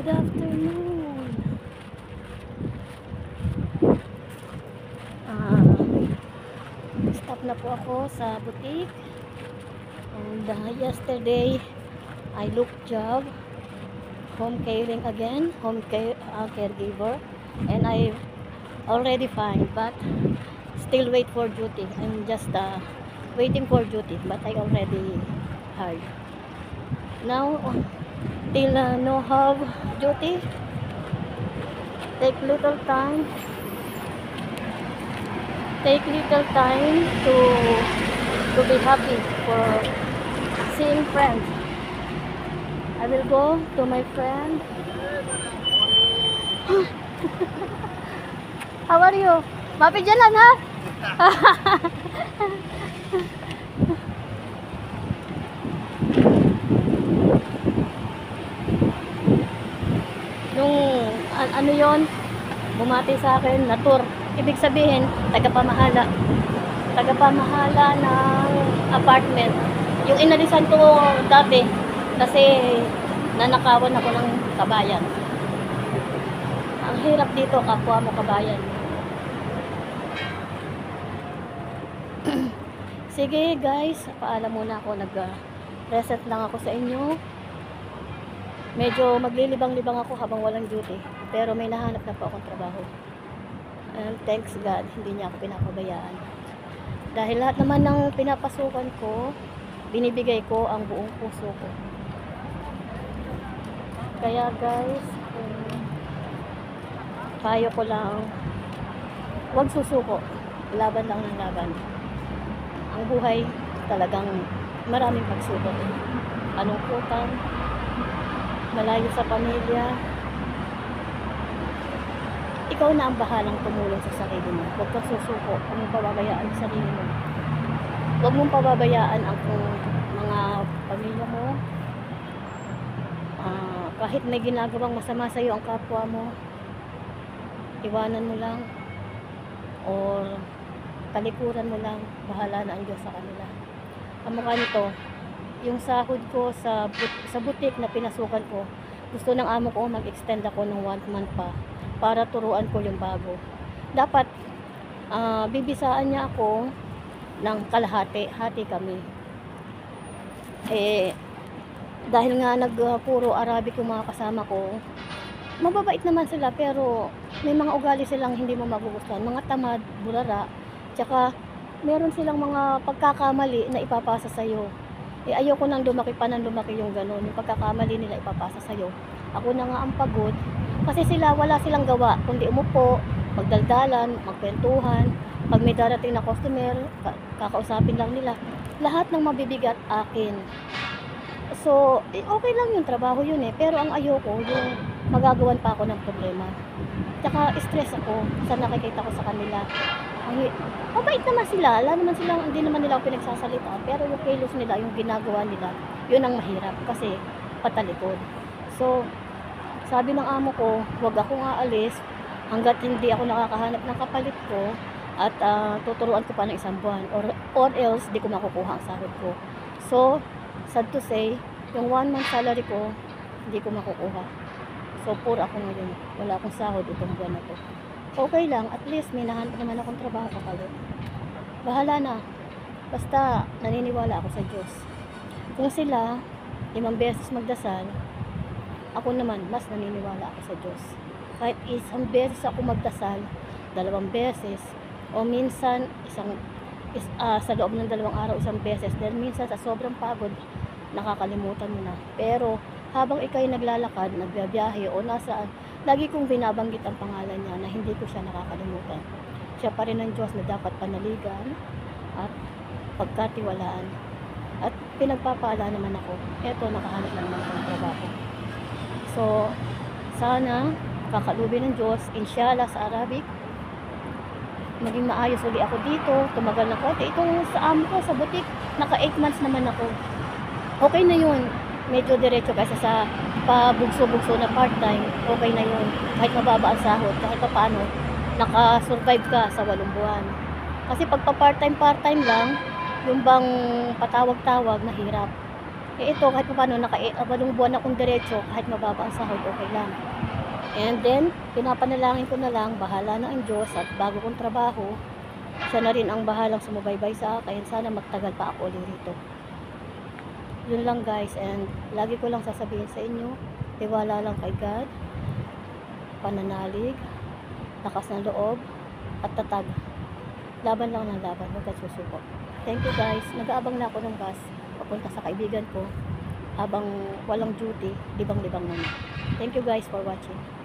Good afternoon. Stop na po ako sa boutique. And yesterday, I looked job, home caring again, home care caregiver, and I already find, but still wait for duty. I'm just waiting for duty, but I already hired. Now, till no have duty, take little time to be happy for seeing friends. I will go to my friend. How are you? Mapi jalan ha? Nung ano yon, bumati sa akin na tour. Ibig sabihin, tagapamahala ng apartment. Yung inalisan ko dati kasi nanakawan ako ng kabayan. Ang hirap dito, kapwa mo kabayan. Sige guys, paalam muna ako, nag-reset lang ako sa inyo. Medyo maglilibang-libang ako habang walang duty, pero may nahanap na po akong trabaho. And thanks God, hindi niya ako pinapabayaan. Dahil lahat naman ng pinapasukan ko, binibigay ko ang buong puso ko. Kaya guys, payo ko lang, huwag susuko. Laban lang ng laban. Ang buhay talagang maraming pagsubok. Kalungkutan, malayo sa pamilya. Ikaw na ang bahalang tumulong sa sarili mo. Huwag kang susuko. Huwag mong pababayaan ang sarili mo. Huwag mong pababayaan ang mga pamilya mo. Kahit may ginagawang masama sa iyo ang kapwa mo, iwanan mo lang or talikuran mo lang. Bahala na ang Diyos sa kanila. Ang mukha nito, yung sahod ko sa boutique na pinasukan ko, gusto ng amo ko mag-extend ako ng 1 month pa para turuan ko yung bago. Dapat bibisaan niya ako ng kalahati, hati kami. Dahil nga puro Arabic yung mga kasama ko, mababait naman sila pero may mga ugali silang hindi mo magugustuhan, mga tamad, burara, tsaka meron silang mga pagkakamali na ipapasa sa'yo. Ayoko nang lumaki yung gano'n, yung pagkakamali nila ipapasa sa'yo. Ako na nga ang pagod, kasi wala silang gawa, kundi umupo, magdaldalan, magkwentuhan. Pag may darating na customer, kakausapin lang nila. Lahat ng mabibigat akin. So, okay lang yung trabaho yun pero ang ayoko, yung magagawan pa ako ng problema. Tsaka stress ako sa nakikita ko sa kanila. Mabait naman sila, hindi naman nila ako pinagsasalita, pero yung kilos nila, yung ginagawa nila, yun ang mahirap kasi patalikod. So, sabi ng amo ko, huwag akong aalis hanggat hindi ako nakakahanap ng kapalit ko at tuturuan ko pa ng 1 buwan or else di ko makukuha ang sahod ko. So, sad to say, yung 1 month salary ko, hindi ko makukuha. So, poor ako ngayon. Wala akong sahod itong buwan na to. Okay lang, at least may nahanap naman akong trabaho kapalit. Bahala na. Basta naniniwala ako sa Diyos. Kung sila 5 beses magdasal, ako naman mas naniniwala ako sa Diyos. Kahit 1 beses ako magdasal, 2 beses, o minsan sa loob ng 2 araw 1 beses, dahil minsan sa sobrang pagod nakakalimutan mo na. Pero habang ikay naglalakad, nagbiyahe o nasaan, lagi kong binabanggit ang pangalan niya na hindi ko siya nakakalimutan. Siya pa rin ang Diyos na dapat panaligan at pagkatiwalaan. At pinagpapaala naman ako. Eto, nakahanap na naman akong trabaho. So, sana kakalubin ng Diyos, inshallah sa Arabic, maging maayos uli ako dito, tumagal na konti. Itong sa amo ko, sa boutique, naka 8 months naman ako. Okay na yun. Medyo diretso kaysa sa pabugso-bugso na part-time, okay na yun. Kahit mababa ang sahod, kahit pa paano, nakasurvive ka sa 8 buwan. Kasi pag pa part-time lang, yung bang patawag-tawag, nahirap. Eh ito, kahit pa paano, walong buwan akong diretso, kahit mababa ang sahod, okay lang. And then, pinapanalangin ko na lang, bahala na ang Diyos at bago kong trabaho, siya na rin ang bahalang sumubaybay sa akin. Sana magtagal pa ako ulit rito. Yun lang guys, and lagi ko lang sasabihin sa inyo, tiwala lang kay God, pananalig, lakas ng loob, at tatag. Laban lang ng laban, huwag kang susuko. Thank you guys. Nag-aabang na ako ng bus papunta sa kaibigan ko habang walang duty, libang-libang naman. Thank you guys for watching.